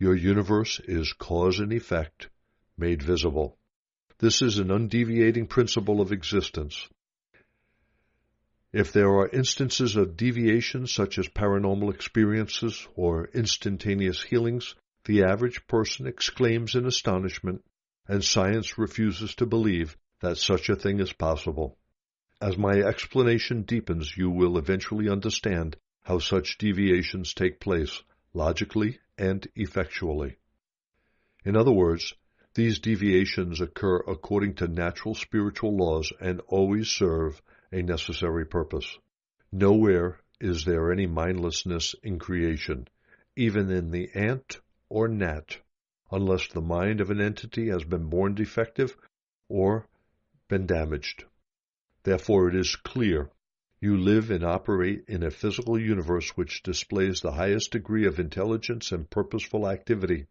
Your universe is cause and effect made visible. This is an undeviating principle of existence. If there are instances of deviation, such as paranormal experiences or instantaneous healings, the average person exclaims in astonishment, and science refuses to believe that such a thing is possible. As my explanation deepens, you will eventually understand how such deviations take place, logically and effectually. In other words, these deviations occur according to natural spiritual laws and always serve a necessary purpose. Nowhere is there any mindlessness in creation, even in the ant or gnat, unless the mind of an entity has been born defective or been damaged. Therefore, it is clear you live and operate in a physical universe which displays the highest degree of intelligence and purposeful activity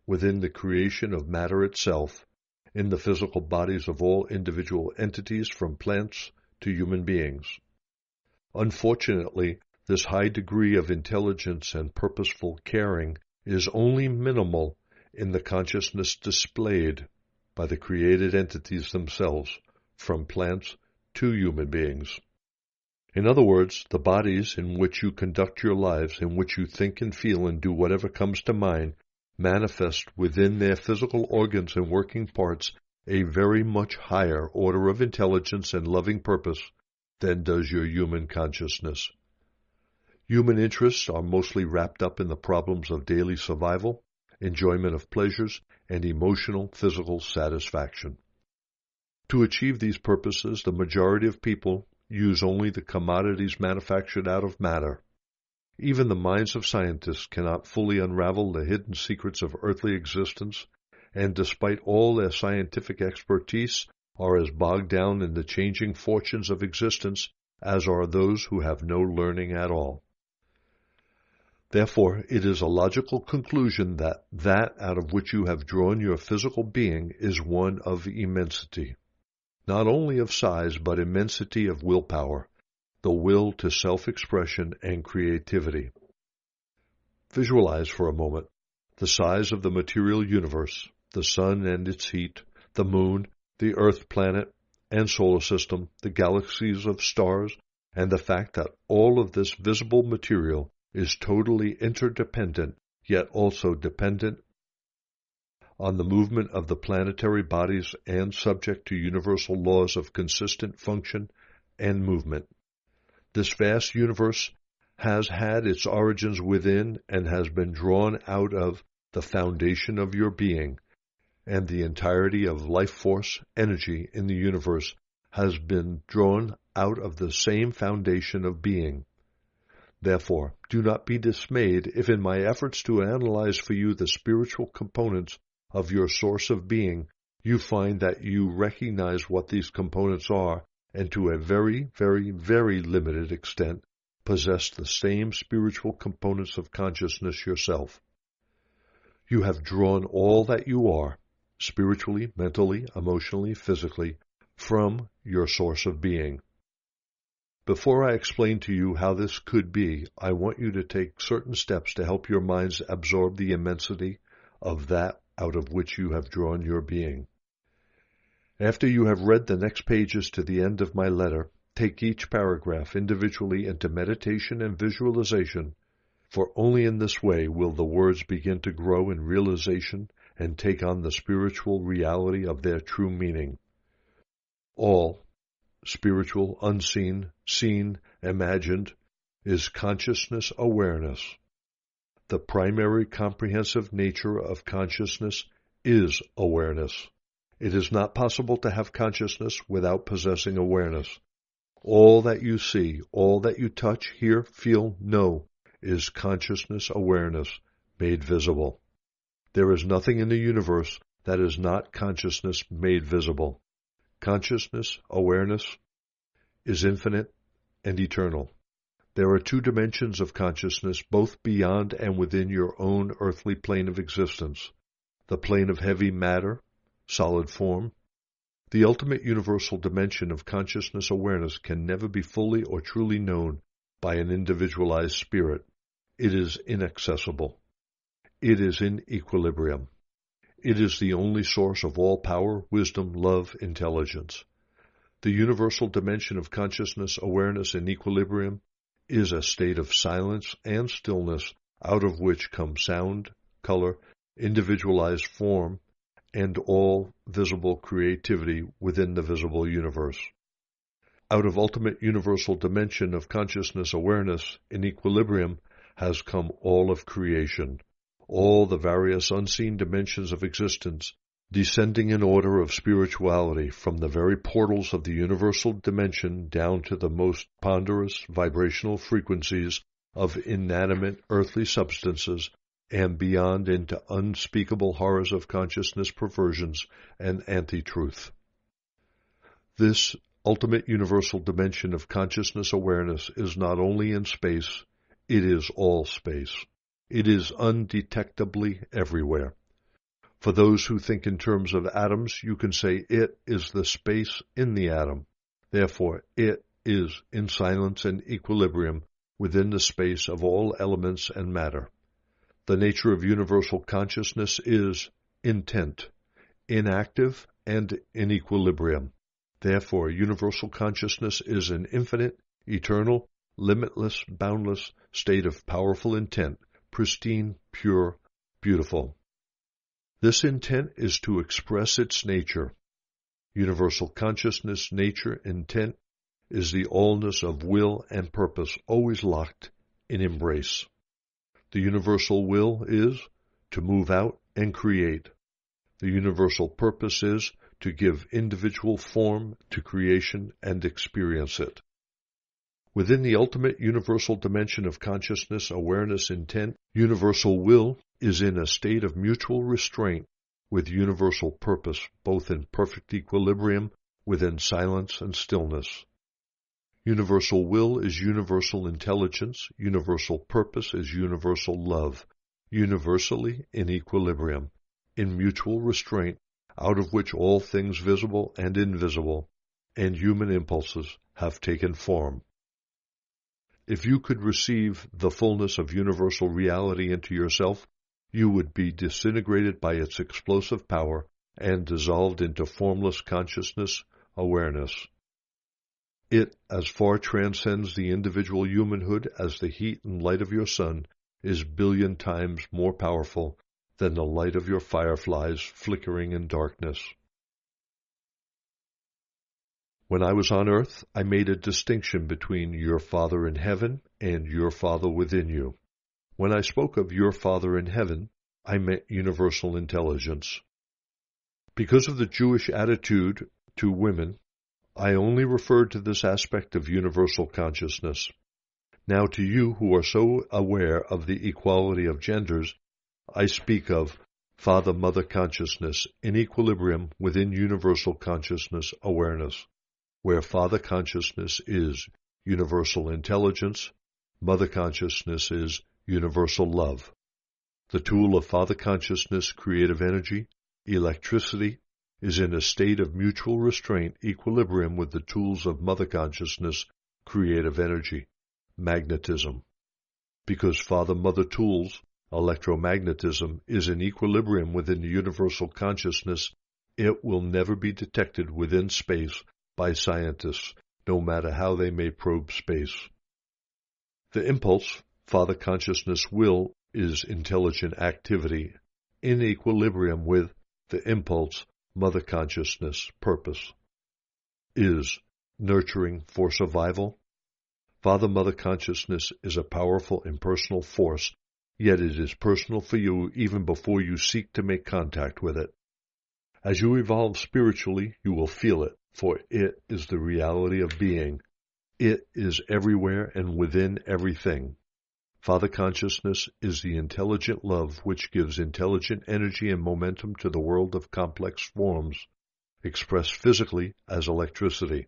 within the creation of matter itself, in the physical bodies of all individual entities from plants to human beings. Unfortunately, this high degree of intelligence and purposeful caring is only minimal in the consciousness displayed by the created entities themselves, from plants to human beings. In other words, the bodies in which you conduct your lives, in which you think and feel and do whatever comes to mind, manifest within their physical organs and working parts a very much higher order of intelligence and loving purpose than does your human consciousness. Human interests are mostly wrapped up in the problems of daily survival, enjoyment of pleasures, and emotional, physical satisfaction. To achieve these purposes, the majority of people use only the commodities manufactured out of matter. Even the minds of scientists cannot fully unravel the hidden secrets of earthly existence, and despite all their scientific expertise, are as bogged down in the changing fortunes of existence as are those who have no learning at all. Therefore, it is a logical conclusion that out of which you have drawn your physical being is one of immensity, not only of size but immensity of willpower, the will to self-expression and creativity. Visualize for a moment the size of the material universe, the sun and its heat, the moon, the earth planet and solar system, the galaxies of stars, and the fact that all of this visible material is totally interdependent, yet also dependent on the movement of the planetary bodies and subject to universal laws of consistent function and movement. This vast universe has had its origins within and has been drawn out of the foundation of your being, and the entirety of life force energy in the universe has been drawn out of the same foundation of being. Therefore, do not be dismayed if in my efforts to analyze for you the spiritual components of your source of being, you find that you recognize what these components are, and to a very, very, very limited extent, possess the same spiritual components of consciousness yourself. You have drawn all that you are, spiritually, mentally, emotionally, physically, from your source of being. Before I explain to you how this could be, I want you to take certain steps to help your minds absorb the immensity of that out of which you have drawn your being. After you have read the next pages to the end of my letter, take each paragraph individually into meditation and visualization, for only in this way will the words begin to grow in realization and take on the spiritual reality of their true meaning. All, spiritual, unseen, seen, imagined, is consciousness awareness. The primary comprehensive nature of consciousness is awareness. It is not possible to have consciousness without possessing awareness. All that you see, all that you touch, hear, feel, know, is consciousness awareness made visible. There is nothing in the universe that is not consciousness made visible. Consciousness, awareness, is infinite and eternal. There are two dimensions of consciousness, both beyond and within your own earthly plane of existence. The plane of heavy matter, solid form. The ultimate universal dimension of consciousness awareness can never be fully or truly known by an individualized spirit. It is inaccessible. it is in equilibrium. It is the only source of all power, wisdom, love, intelligence. The universal dimension of consciousness, awareness, in equilibrium is a state of silence and stillness out of which come sound, color, individualized form, and all visible creativity within the visible universe. Out of ultimate universal dimension of consciousness, awareness, in equilibrium has come all of creation, all the various unseen dimensions of existence, descending in order of spirituality from the very portals of the universal dimension down to the most ponderous vibrational frequencies of inanimate earthly substances and beyond into unspeakable horrors of consciousness perversions and anti-truth. This ultimate universal dimension of consciousness awareness is not only in space, it is all space. It is undetectably everywhere. For those who think in terms of atoms, you can say it is the space in the atom. Therefore, it is in silence and equilibrium within the space of all elements and matter. The nature of universal consciousness is intent, inactive, and in equilibrium. Therefore, universal consciousness is an infinite, eternal, limitless, boundless state of powerful intent, pristine, pure, beautiful. This intent is to express its nature. Universal consciousness, nature, intent is the allness of will and purpose, always locked in embrace. The universal will is to move out and create. The universal purpose is to give individual form to creation and experience it. Within the ultimate universal dimension of consciousness, awareness, intent, universal will is in a state of mutual restraint with universal purpose, both in perfect equilibrium within silence and stillness. Universal will is universal intelligence, universal purpose is universal love, universally in equilibrium, in mutual restraint, out of which all things visible and invisible, and human impulses have taken form. If you could receive the fullness of universal reality into yourself, you would be disintegrated by its explosive power and dissolved into formless consciousness, awareness. It as far transcends the individual humanhood as the heat and light of your sun is 1,000,000,000 times more powerful than the light of your fireflies flickering in darkness. When I was on earth, I made a distinction between your Father in heaven and your Father within you. When I spoke of your Father in heaven, I meant universal intelligence. Because of the Jewish attitude to women, I only referred to this aspect of universal consciousness. Now to you who are so aware of the equality of genders, I speak of Father-Mother consciousness in equilibrium within universal consciousness awareness, where Father consciousness is universal intelligence, Mother consciousness is universal love. The tool of Father consciousness, creative energy, electricity, is in a state of mutual restraint, equilibrium with the tools of Mother consciousness, creative energy, magnetism. Because Father-Mother tools, electromagnetism, is in equilibrium within the universal consciousness, it will never be detected within space by scientists, no matter how they may probe space. The impulse, Father consciousness will, is intelligent activity, in equilibrium with the impulse, Mother consciousness, purpose, is nurturing for survival. Father-Mother consciousness is a powerful impersonal force, yet it is personal for you even before you seek to make contact with it. As you evolve spiritually, you will feel it, for it is the reality of being. It is everywhere and within everything. Father consciousness is the intelligent love which gives intelligent energy and momentum to the world of complex forms, expressed physically as electricity.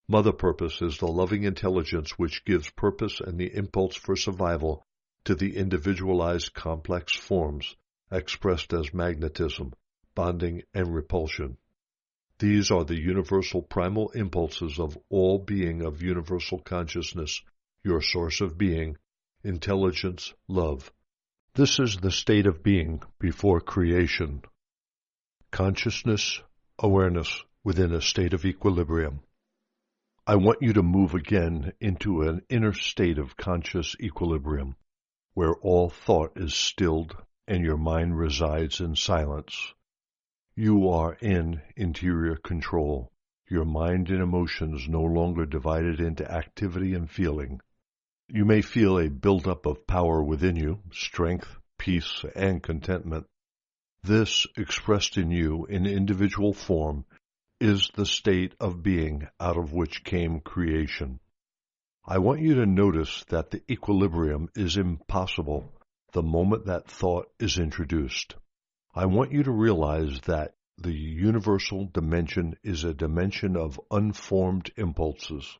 Mother purpose is the loving intelligence which gives purpose and the impulse for survival to the individualized complex forms, expressed as magnetism, bonding, and repulsion. These are the universal primal impulses of all being of universal consciousness, your source of being, intelligence, love. This is the state of being before creation. Consciousness, awareness within a state of equilibrium. I want you to move again into an inner state of conscious equilibrium, where all thought is stilled and your mind resides in silence. You are in interior control, your mind and emotions no longer divided into activity and feeling. You may feel a buildup of power within you, strength, peace, and contentment. This, expressed in you in individual form, is the state of being out of which came creation. I want you to notice that the equilibrium is impossible the moment that thought is introduced. I want you to realize that the universal dimension is a dimension of unformed impulses.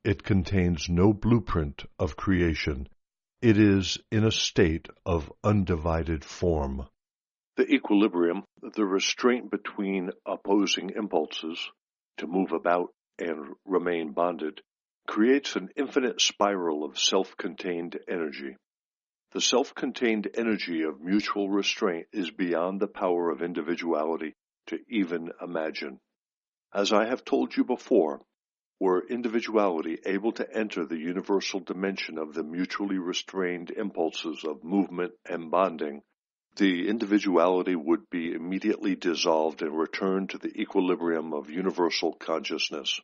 It contains no blueprint of creation. It is in a state of undivided form. The equilibrium, the restraint between opposing impulses to move about and remain bonded, creates an infinite spiral of self-contained energy. The self-contained energy of mutual restraint is beyond the power of individuality to even imagine. As I have told you before, were individuality able to enter the universal dimension of the mutually restrained impulses of movement and bonding, the individuality would be immediately dissolved and return to the equilibrium of universal consciousness.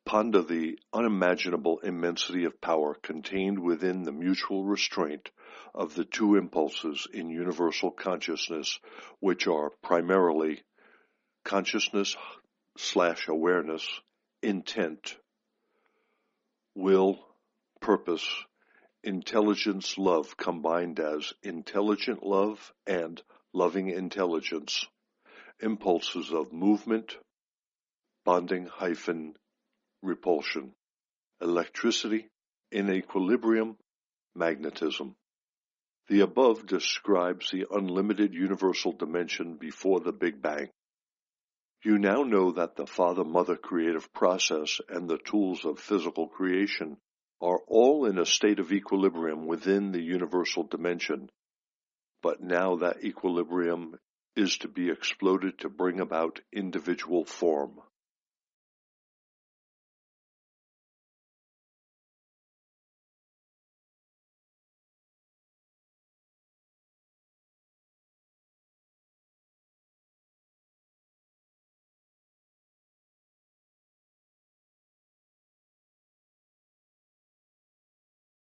Ponder the unimaginable immensity of power contained within the mutual restraint of the two impulses in universal consciousness, which are primarily consciousness/awareness, intent, will, purpose, intelligence, love combined as intelligent love and loving intelligence, impulses of movement, bonding-repulsion, electricity, in equilibrium, magnetism. The above describes the unlimited universal dimension before the Big Bang. You now know that the Father-Mother creative process and the tools of physical creation are all in a state of equilibrium within the universal dimension, but now that equilibrium is to be exploded to bring about individual form.